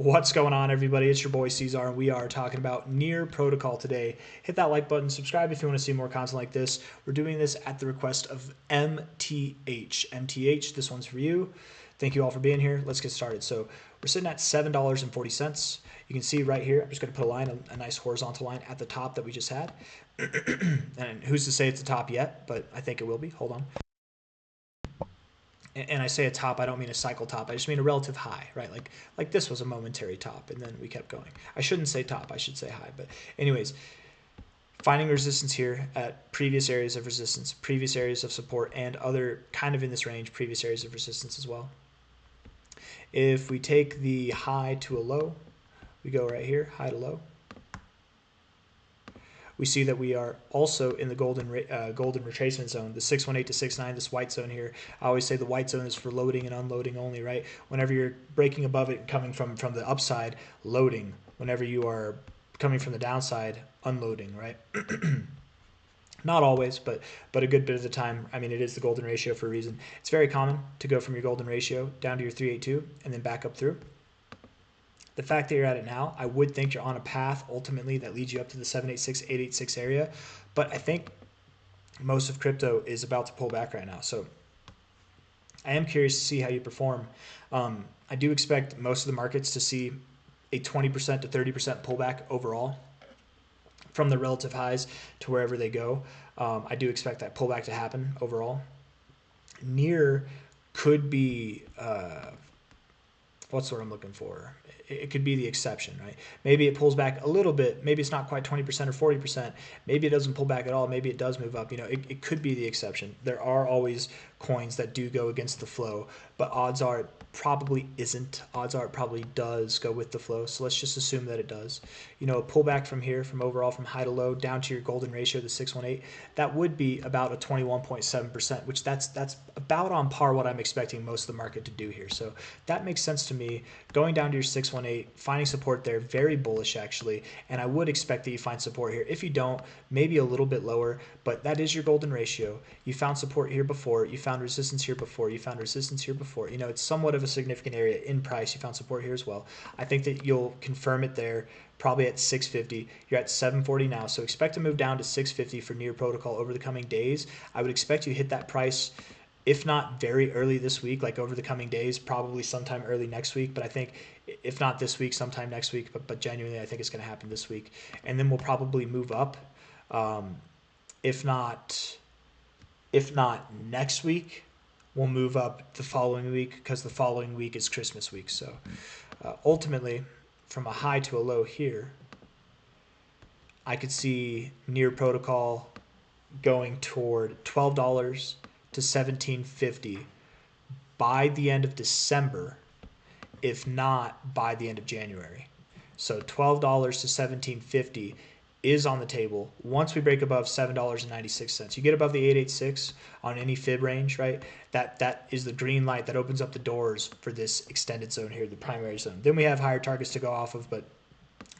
What's going on, everybody? It's your boy C-Zar, and we are talking about Near Protocol today. Hit that like button, subscribe if you want to see more content like this. We're doing this at the request of MTH. MTH, this one's for you. Thank you all for being here. Let's get started. So we're sitting at $7.40. You can see right here, I'm just going to put a line, a nice horizontal line at the top that we just had. And who's to say it's the top yet, but I think it will be. Hold on. And I say a top, I don't mean a cycle top. I just mean a relative high, right? Like this was a momentary top, and then we kept going. I shouldn't say top, I should say high. But anyways, finding resistance here at previous areas of resistance, previous areas of support, and other kind of in this range, previous areas of resistance as well. If we take the high to a low, we go right here, high to low. We see that we are also in the golden retracement zone, the 618 to 69, this white zone here. I always say the white zone is for loading and unloading only, right? Whenever you're breaking above it, coming from the upside, loading. Whenever you are coming from the downside, unloading, right? Not always, but a good bit of the time. I mean, it is the golden ratio for a reason. It's very common to go from your golden ratio down to your 382 and then back up through. The fact that you're at it now, I would think you're on a path ultimately that leads you up to the 786, 886 area. But I think most of crypto is about to pull back right now. So I am curious to see how you perform. I do expect most of the markets to see a 20% to 30% pullback overall from the relative highs to wherever they go. I do expect that pullback to happen overall. Near could be, what's what I'm looking for? It could be the exception, right? Maybe it pulls back a little bit. Maybe it's not quite 20% or 40%. Maybe it doesn't pull back at all. Maybe it does move up. You know, it could be the exception. There are always coins that do go against the flow, but odds are it probably isn't. Odds are it probably does go with the flow. So let's just assume that it does. You know, a pullback from here, from overall, from high to low, down to your golden ratio, the 618, that would be about a 21.7%, which that's about on par what I'm expecting most of the market to do here. So that makes sense to me. Going down to your 618, finding support there, very bullish actually, and I would expect that you find support here. If you don't, maybe a little bit lower, but that is your golden ratio. You found support here before, you found resistance here before, you found resistance here before. You know, it's somewhat of a significant area in price. You found support here as well. I think that you'll confirm it there, probably at 650. You're at 740 now, so expect to move down to 650 for Near Protocol over the coming days. I would expect you to hit that price, if not very early this week, like over the coming days, probably sometime early next week. But I think if not this week, sometime next week. But genuinely, I think it's going to happen this week. And then we'll probably move up. If not next week, we'll move up the following week, because the following week is Christmas week. So ultimately, from a high to a low here, I could see Near Protocol going toward $12 to $17.50 by the end of December, if not by the end of January. So $12 to $17.50 is on the table once we break above $7.96. You get above the 886 on any fib range, right? That is the green light that opens up the doors for this extended zone here, the primary zone. Then we have higher targets to go off of, but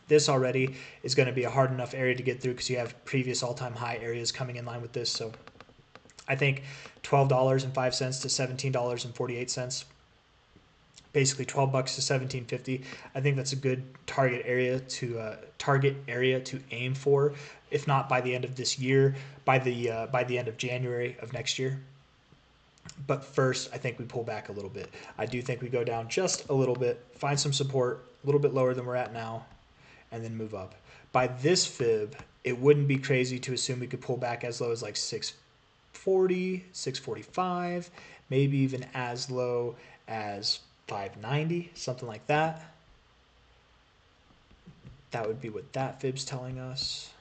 this already is going to be a hard enough area to get through because you have previous all-time high areas coming in line with this. So I think $12.05 to $17.48, basically $12 to $17.50. I think that's a good target area to aim for, if not by the end of this year, by the end of January of next year. But first, I think we pull back a little bit. I do think we go down just a little bit, find some support a little bit lower than we're at now, and then move up. By this fib, it wouldn't be crazy to assume we could pull back as low as like 640, 645, maybe even as low as 590, something like that. That would be what that fib's telling us.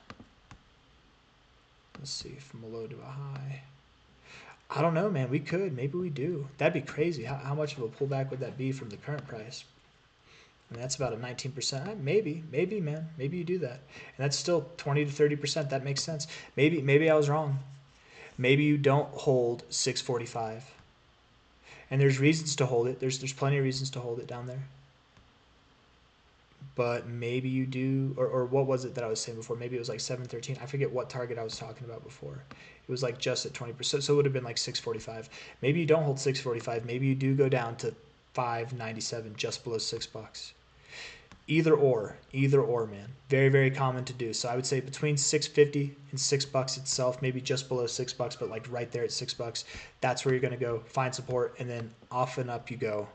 Let's see, from a low to a high. I don't know, man. We could. Maybe we do. That'd be crazy. How much of a pullback would that be from the current price? And that's about a 19%. Maybe, man. Maybe you do that. And that's still 20 to 30%. That makes sense. Maybe I was wrong. Maybe you don't hold 645. And there's reasons to hold it. There's plenty of reasons to hold it down there. But maybe you do, or what was it that I was saying before? Maybe it was like 713. I forget what target I was talking about before. It was like just at 20%. So it would have been like 645. Maybe you don't hold 645. Maybe you do go down to 597, just below $6. Either or, man. Very, very common to do. So I would say between 650 and $6 itself, maybe just below $6, but like right there at $6. That's where you're going to go find support, and then off and up you go.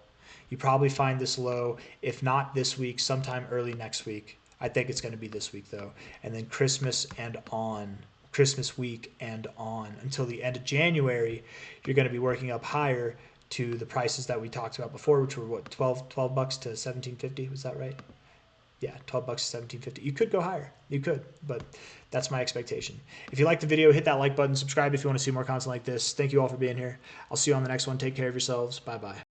You probably find this low, if not this week, sometime early next week. I think it's going to be this week though, and then Christmas week and on until the end of January. You're going to be working up higher to the prices that we talked about before, which were what, $12 to $17.50. Was that right? Yeah, $12 to $17.50. You could go higher. You could, but that's my expectation. If you like the video, hit that like button, subscribe if you want to see more content like this. Thank you all for being here. I'll see you on the next one. Take care of yourselves. Bye-bye.